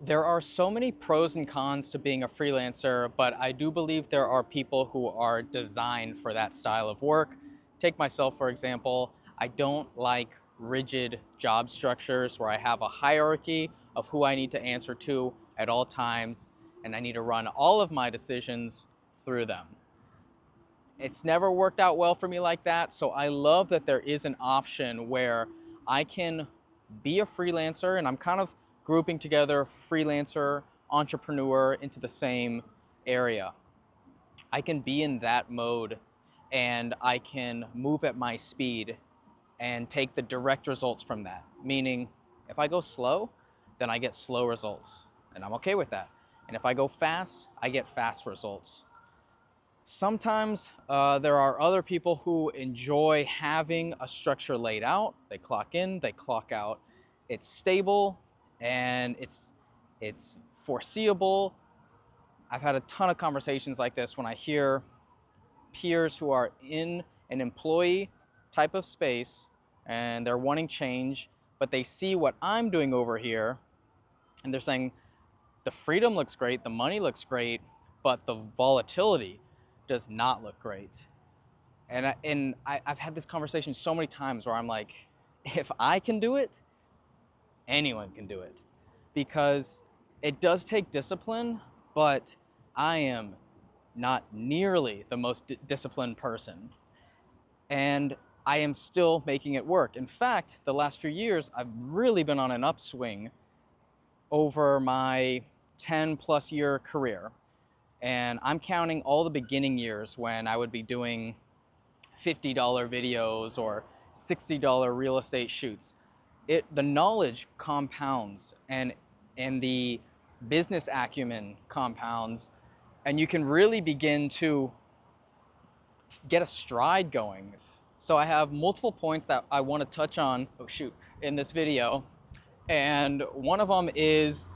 There are so many pros and cons to being a freelancer, but I do believe there are people who are designed for that style of work. Take myself, for example. I don't like rigid job structures where I have a hierarchy of who I need to answer to at all times, and I need to run all of my decisions through them. It's never worked out well for me like that, so I love that there is an option where I can be a freelancer, and I'm kind of grouping together freelancer, entrepreneur into the same area. I can be in that mode and I can move at my speed and take the direct results from that. Meaning, if I go slow, then I get slow results, and I'm okay with that. And if I go fast, I get fast results. Sometimes there are other people who enjoy having a structure laid out. They clock in, they clock out. It's stable and it's foreseeable. I've had a ton of conversations like this when I hear peers who are in an employee type of space and they're wanting change, but they see what I'm doing over here and they're saying, the freedom looks great, the money looks great, but the volatility does not look great. And I've had this conversation so many times where I'm like, if I can do it, anyone can do it. Because it does take discipline, but I am not nearly the most disciplined person. And I am still making it work. In fact, the last few years, I've really been on an upswing over my 10+ year career. And I'm counting all the beginning years when I would be doing $50 videos or $60 real estate shoots. The knowledge compounds and the business acumen compounds, and you can really begin to get a stride going. So I have multiple points that I want to touch on, in this video. And one of them is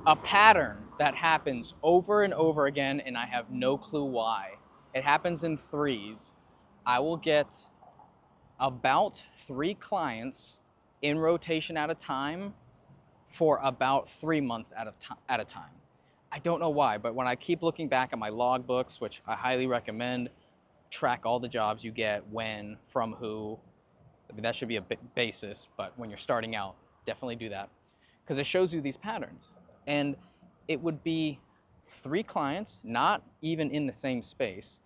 a pattern that happens over and over again, and I have no clue why. It happens in threes. I will get about 3 clients in rotation at a time for about 3 months at a time. I don't know why, but when I keep looking back at my log books, which I highly recommend, track all the jobs you get, when, from who. I mean, that should be a basis, but when you're starting out, definitely do that, because it shows you these patterns. And it would be 3 clients, not even in the same space,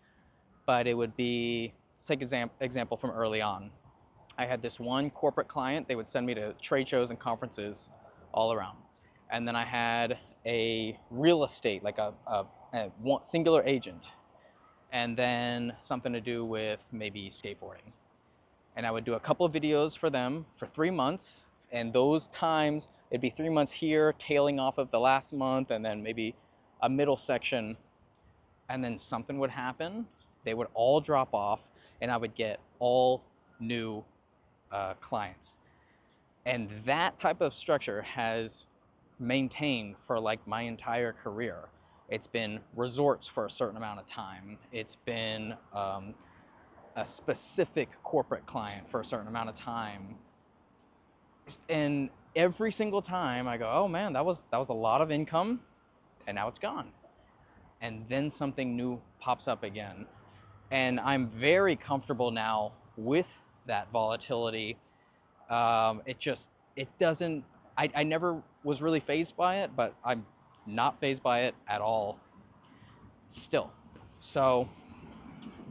but it would be, let's take an example from early on. I had this one corporate client. They would send me to trade shows and conferences all around. And then I had a real estate, like a singular agent, and then something to do with maybe skateboarding. And I would do a couple of videos for them for 3 months, and those times, it'd be 3 months here, tailing off of the last month, and then maybe a middle section, and then something would happen. They would all drop off, and I would get all new clients. And that type of structure has maintained for like my entire career. It's been resorts for a certain amount of time. It's been a specific corporate client for a certain amount of time. And every single time I go, oh man, that was a lot of income, and now it's gone. And then something new pops up again. And I'm very comfortable now with that volatility. It doesn't, I never was really fazed by it, but I'm not fazed by it at all still. So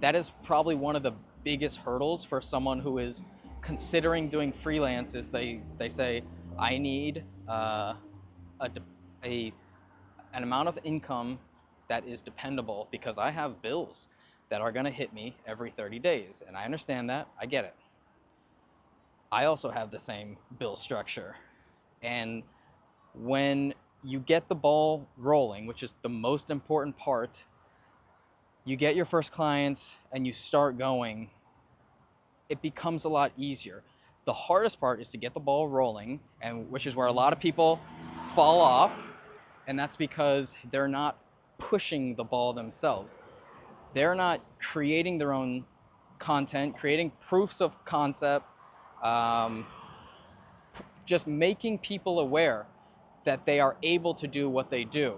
that is probably one of the biggest hurdles for someone who is considering doing freelance. Is they say, I need an amount of income that is dependable, because I have bills that are going to hit me every 30 days. And I understand that. I get it. I also have the same bill structure. And when you get the ball rolling, which is the most important part, you get your first clients and you start going, it becomes a lot easier. The hardest part is to get the ball rolling, and which is where a lot of people fall off, and that's because they're not pushing the ball themselves. They're not creating their own content, creating proofs of concept, just making people aware. that they are able to do what they do.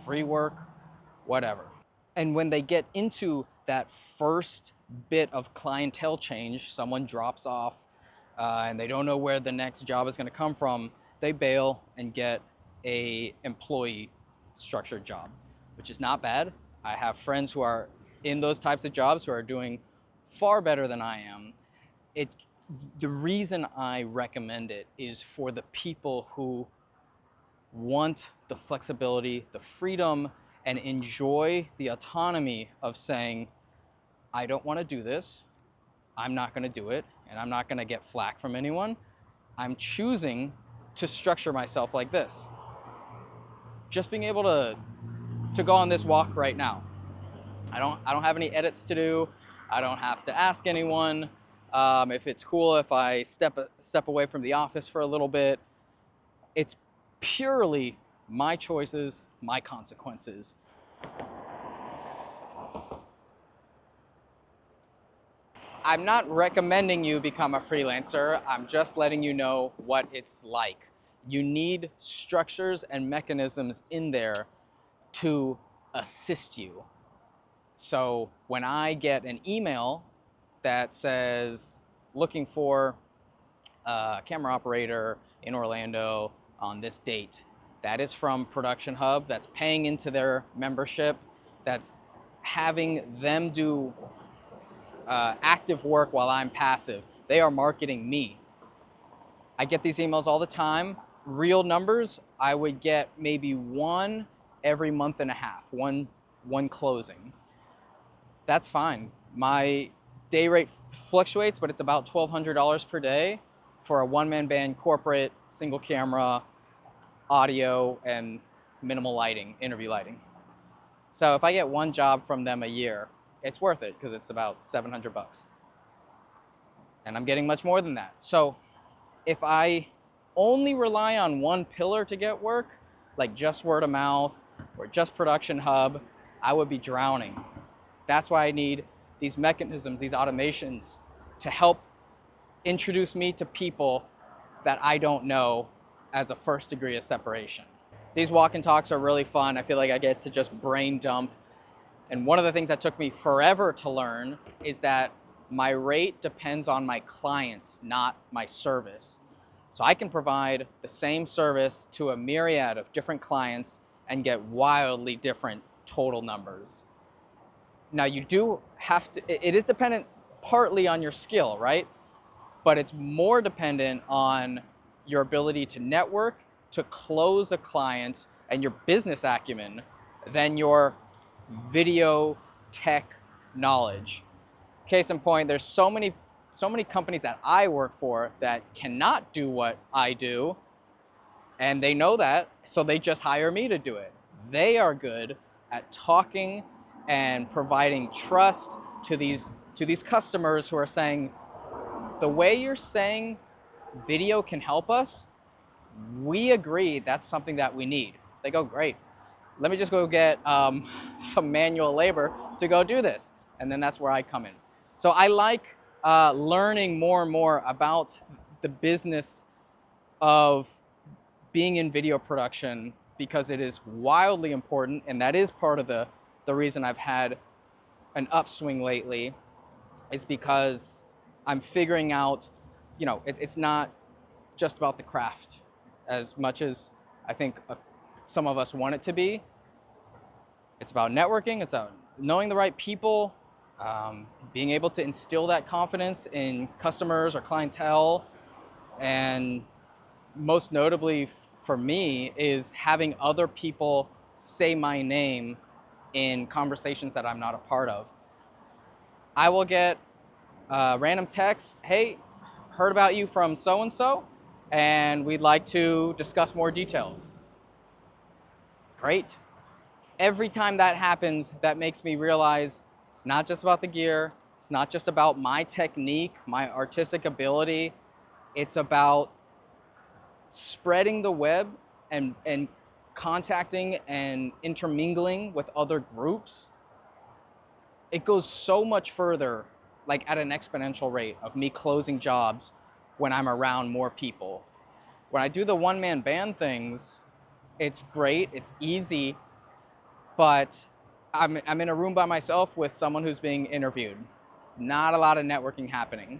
Free work, whatever. And when they get into that first bit of clientele change, someone drops off and they don't know where the next job is going to come from, they bail and get a employee structured job, which is not bad. I have friends who are in those types of jobs who are doing far better than I am. The reason I recommend it is for the people who want the flexibility, the freedom, and enjoy the autonomy of saying, I don't want to do this, I'm not going to do it, and I'm not going to get flack from anyone. I'm choosing to structure myself like this. Just being able to go on this walk right now. I don't have any edits to do. I don't have to ask anyone if it's cool if I step away from the office for a little bit. It's purely my choices, my consequences. I'm not recommending you become a freelancer. I'm just letting you know what it's like. You need structures and mechanisms in there to assist you. So when I get an email that says looking for a camera operator in Orlando on this date, that is from Production Hub, that's paying into their membership, that's having them do active work while I'm passive. They are marketing me. I get these emails all the time. Real numbers, I would get maybe one every month and a half, one closing. That's fine. My day rate fluctuates, but it's about $1,200 per day for a one-man band, corporate, single camera, audio, and minimal lighting, interview lighting. So if I get one job from them a year, it's worth it because it's about $700. And I'm getting much more than that. So if I only rely on one pillar to get work, like just word of mouth or just Production Hub, I would be drowning. That's why I need these mechanisms, these automations to help introduce me to people that I don't know as a first degree of separation. These walk and talks are really fun. I feel like I get to just brain dump. And one of the things that took me forever to learn is that my rate depends on my client, not my service. So I can provide the same service to a myriad of different clients and get wildly different total numbers. Now you do have to, it is dependent partly on your skill, right? But it's more dependent on your ability to network, to close a client, and your business acumen than your video tech knowledge. Case in point, there's so many companies that I work for that cannot do what I do, and they know that, so they just hire me to do it. They are good at talking and providing trust to these customers who are saying, the way you're saying video can help us, we agree that's something that we need. They go, great. Let me just go get some manual labor to go do this. And then that's where I come in. So I like learning more and more about the business of being in video production because it is wildly important, and that is part of the reason I've had an upswing lately, is because I'm figuring out, it's not just about the craft as much as I think some of us want it to be. It's about networking, it's about knowing the right people, being able to instill that confidence in customers or clientele, and most notably for me is having other people say my name in conversations that I'm not a part of. I will get random text, hey, heard about you from so-and-so, and we'd like to discuss more details. Great. Every time that happens, that makes me realize it's not just about the gear, it's not just about my technique, my artistic ability, it's about spreading the web and contacting and intermingling with other groups. It goes so much further, like at an exponential rate of me closing jobs when I'm around more people. When I do the one-man band things, it's great, it's easy, but I'm in a room by myself with someone who's being interviewed. Not a lot of networking happening.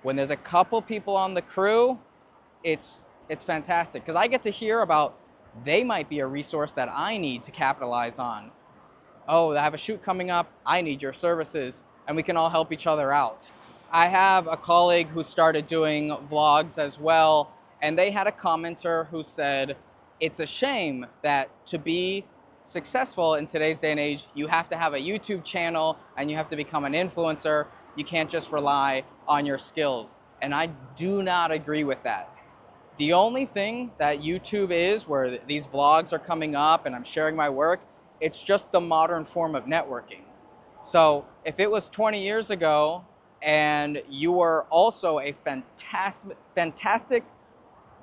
When there's a couple people on the crew, it's fantastic because I get to hear about they might be a resource that I need to capitalize on. Oh, I have a shoot coming up, I need your services, and we can all help each other out. I have a colleague who started doing vlogs as well, and they had a commenter who said, it's a shame that to be successful in today's day and age, you have to have a YouTube channel and you have to become an influencer. You can't just rely on your skills. And I do not agree with that. The only thing that YouTube is, where these vlogs are coming up and I'm sharing my work, it's just the modern form of networking. So if it was 20 years ago and you were also a fantastic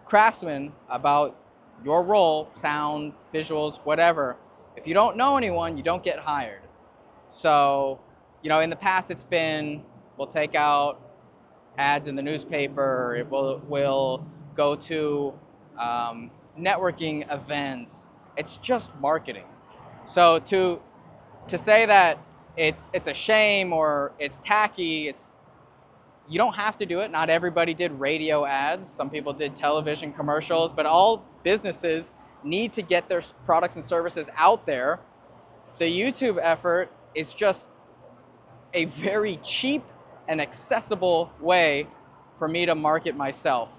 craftsman about your role, sound, visuals, whatever, if you don't know anyone, you don't get hired. So, you know, in the past it's been, we'll take out ads in the newspaper, we'll go to networking events. It's just marketing. So to say that it's a shame or it's tacky, you don't have to do it. Not everybody did radio ads. Some people did television commercials, but all businesses need to get their products and services out there. The YouTube effort is just a very cheap and accessible way for me to market myself.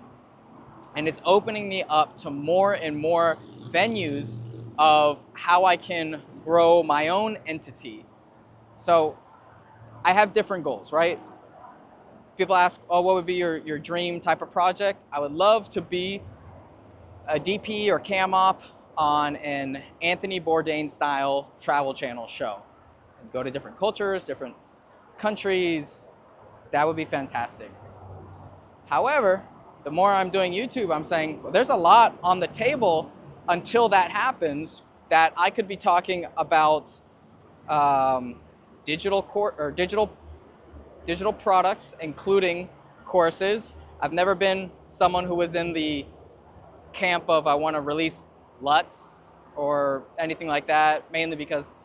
And it's opening me up to more and more venues of how I can grow my own entity. So I have different goals, right? People ask, oh, what would be your dream type of project? I would love to be a DP or cam op on an Anthony Bourdain style travel channel show. And go to different cultures, different countries. That would be fantastic. However, the more I'm doing YouTube, I'm saying, well, there's a lot on the table until that happens, that I could be talking about digital products, including courses. I've never been someone who was in the camp of I want to release LUTs or anything like that, mainly because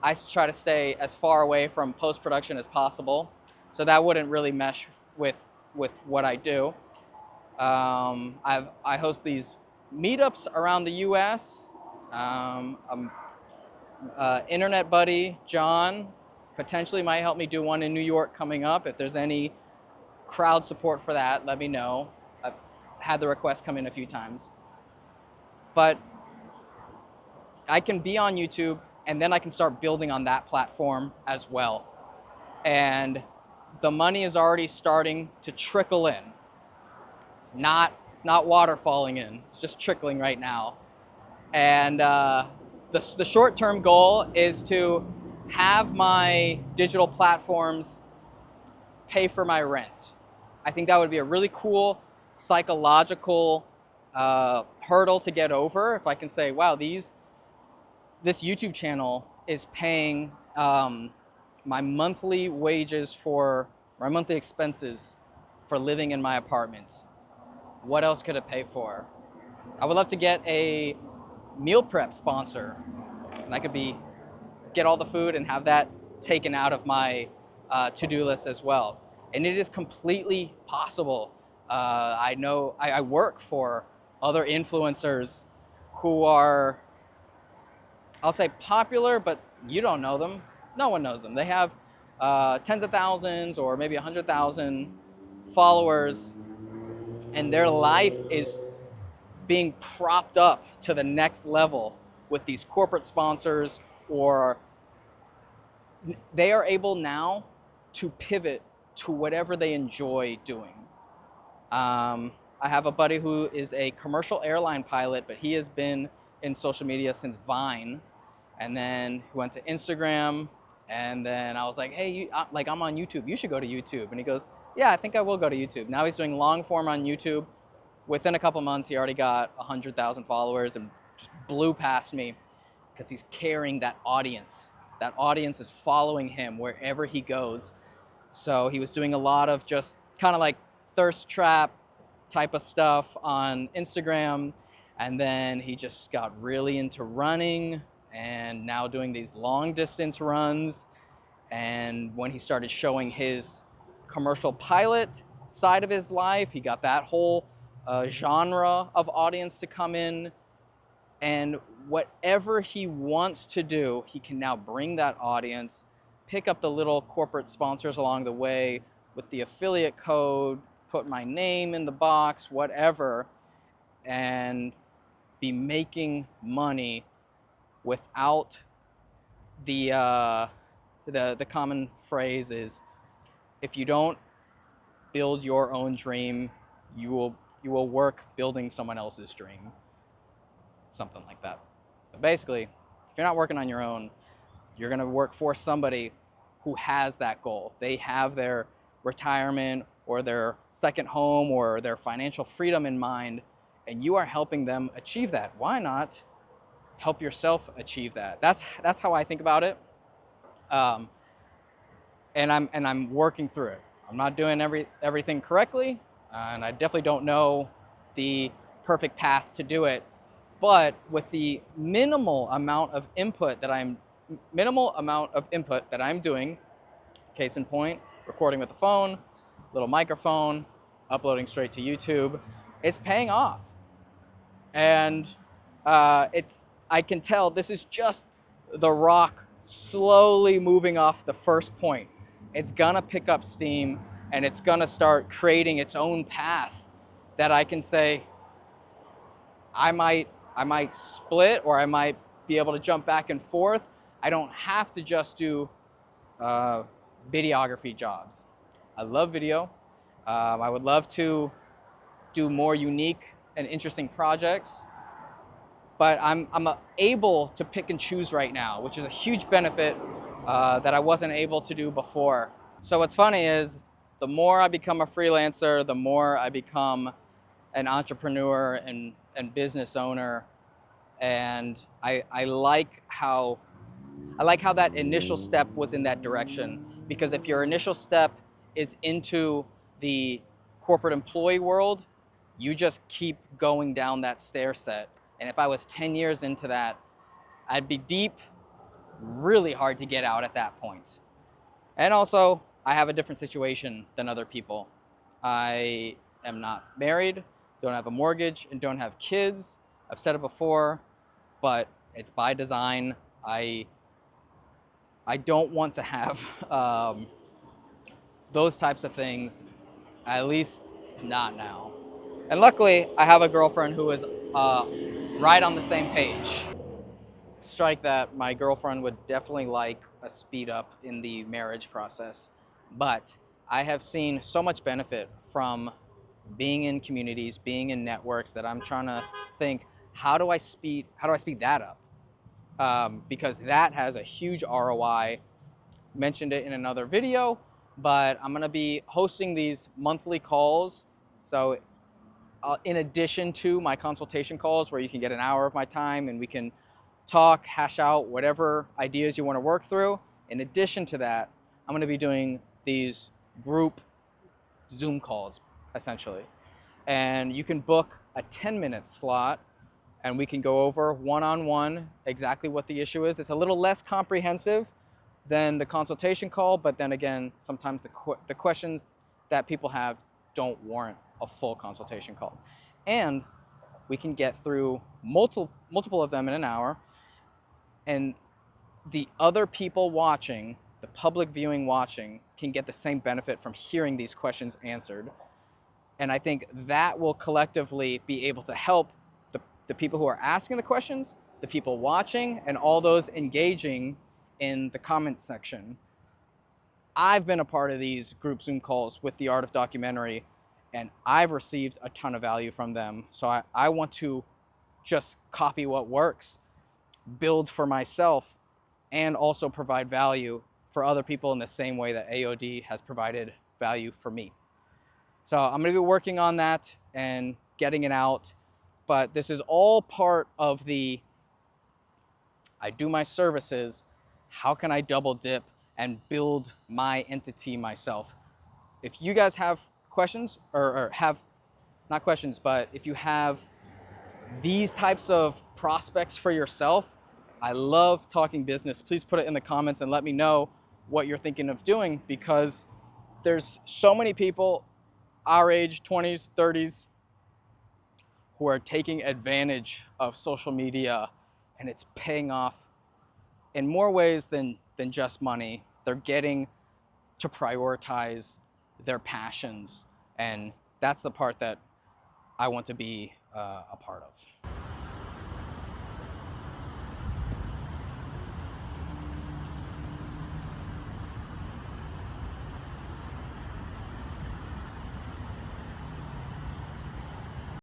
I try to stay as far away from post-production as possible. So that wouldn't really mesh with what I do. I host these meetups around the US. Internet buddy, John, potentially might help me do one in New York coming up. If there's any crowd support for that, let me know. I've had the request come in a few times. But I can be on YouTube and then I can start building on that platform as well. And the money is already starting to trickle in. It's not water falling in, it's just trickling right now. And the short-term goal is to have my digital platforms pay for my rent. I think that would be a really cool psychological hurdle to get over, if I can say, wow, this YouTube channel is paying my monthly wages for my monthly expenses for living in my apartment. What else could it pay for? I would love to get a meal prep sponsor, and I could get all the food and have that taken out of my to-do list as well. And it is completely possible. I know I work for other influencers who are, I'll say popular, but you don't know them. No one knows them. They have tens of thousands or maybe 100,000 followers, and their life is being propped up to the next level with these corporate sponsors, or they are able now to pivot to whatever they enjoy doing. I have a buddy who is a commercial airline pilot, but he has been in social media since Vine, and then he went to Instagram, and then I was like, hey, I'm on YouTube, you should go to YouTube. And he goes, yeah, I think I will go to YouTube. Now he's doing long form on YouTube. Within a couple months, he already got 100,000 followers and just blew past me because he's carrying that audience. That audience is following him wherever he goes. So he was doing a lot of just kind of like thirst trap type of stuff on Instagram, and then he just got really into running and now doing these long distance runs. And when he started showing his commercial pilot side of his life, he got that whole genre of audience to come in. And whatever he wants to do, he can now bring that audience, pick up the little corporate sponsors along the way with the affiliate code, put my name in the box, whatever, and be making money without the common phrase is, if you don't build your own dream, you will work building someone else's dream. Something like that. But basically, if you're not working on your own, you're going to work for somebody who has that goal. They have their retirement or their second home or their financial freedom in mind, and you are helping them achieve that. Why not help yourself achieve that? That's how I think about it. And I'm working through it. I'm not doing everything correctly, and I definitely don't know the perfect path to do it. But with the minimal amount of input that I'm doing, case in point, recording with the phone, little microphone, uploading straight to YouTube, it's paying off. And I can tell this is just the rock slowly moving off the first point. It's gonna pick up steam, and it's gonna start creating its own path that I can say, I might split, or I might be able to jump back and forth. I don't have to just do videography jobs. I love video. I would love to do more unique and interesting projects, but I'm able to pick and choose right now, which is a huge benefit that I wasn't able to do before. So what's funny is, the more I become a freelancer, the more I become an entrepreneur and business owner. And I like how that initial step was in that direction, because if your initial step is into the corporate employee world, you just keep going down that stair set. And if I was 10 years into that, I'd be deep, really hard to get out at that point. And also, I have a different situation than other people. I am not married, don't have a mortgage, and don't have kids. I've said it before, but it's by design. I don't want to have those types of things, at least not now. And luckily, I have a girlfriend who is right on the same page. Strike that, my girlfriend would definitely like a speed up in the marriage process. But I have seen so much benefit from being in communities, being in networks, that I'm trying to think, how do I speed that up? Because that has a huge ROI. Mentioned it in another video, but I'm gonna be hosting these monthly calls. So in addition to my consultation calls, where you can get an hour of my time and we can talk, hash out whatever ideas you want to work through. In addition to that, I'm gonna be doing these group Zoom calls, essentially. And you can book a 10-minute slot, and we can go over one-on-one exactly what the issue is. It's a little less comprehensive than the consultation call, but then again, sometimes the questions that people have don't warrant a full consultation call. And we can get through multiple of them in an hour, and the other people watching, the public viewing watching, can get the same benefit from hearing these questions answered. And I think that will collectively be able to help the people who are asking the questions, the people watching, and all those engaging in the comment section. I've been a part of these group Zoom calls with the Art of Documentary, and I've received a ton of value from them. So I want to just copy what works, build for myself, and also provide value for other people in the same way that AOD has provided value for me. So I'm going to be working on that and getting it out. But this is all part of the, I do my services, how can I double dip and build my entity myself? If you guys have questions or have not questions, but if you have these types of prospects for yourself, I love talking business. Please put it in the comments and let me know what you're thinking of doing, because there's so many people our age, 20s, 30s, who are taking advantage of social media, and it's paying off in more ways than just money. They're getting to prioritize their passions, and that's the part that I want to be a part of.